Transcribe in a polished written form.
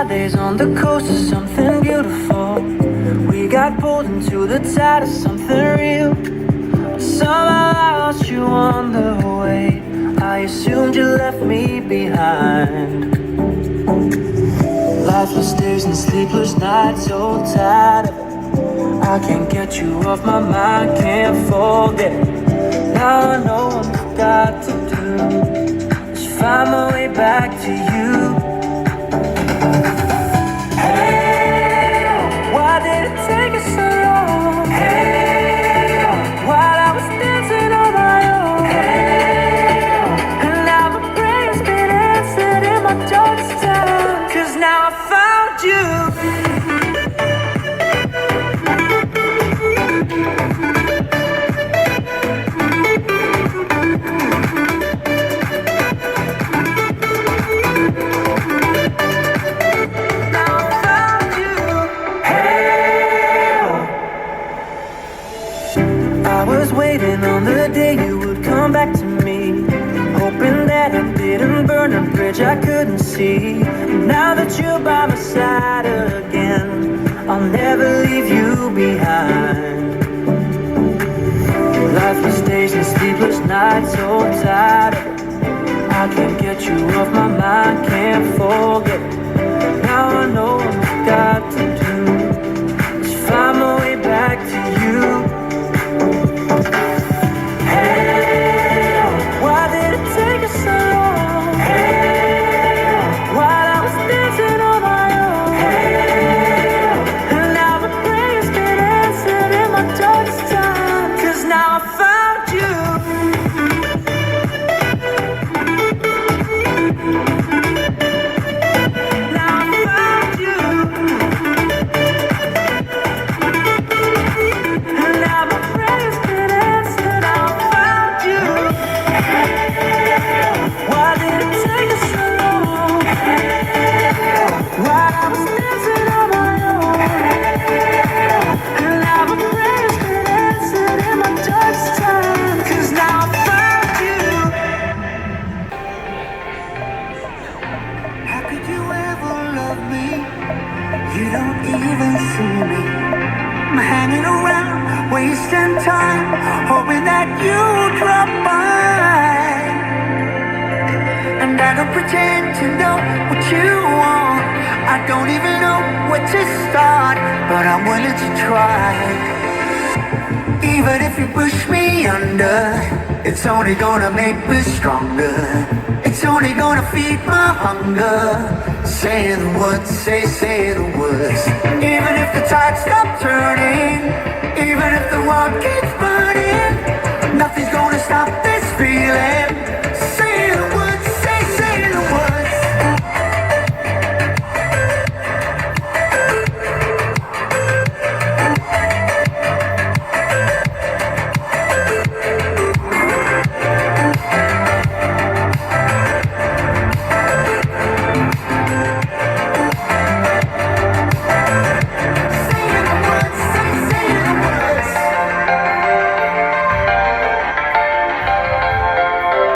days on the coast is something beautiful. We got pulled into the tide of something real. Somehow I lost you on the way. I assumed you left me behind. Lifeless days and sleepless nights, so tired of it. I can't get you off my mind, can't forget it. Now I know what I've got to do is find my way back to you. Hey, why did it take us so long? Hey, while I was dancing on my own. Hey, and now my prayer's been answered in my darkest time. 'Cause now I found you. Waiting on the day you would come back to me, hoping that I didn't burn a bridge I couldn't see. Now that you're by my side again, I'll never leave you behind. Lifeless days and sleepless nights, so tired of it. I can't get you off my mind, can't forget it. Now I know what I've got to do is find my way back to you. Wasting time, hoping that you drop by. And I don't pretend to know what you want. I don't even know where to start, but I'm willing to try. Even if you push me under, it's only gonna make me stronger. It's only gonna feed my hunger. Say the words, say the words. Even if the tide stops turning, even if the world keeps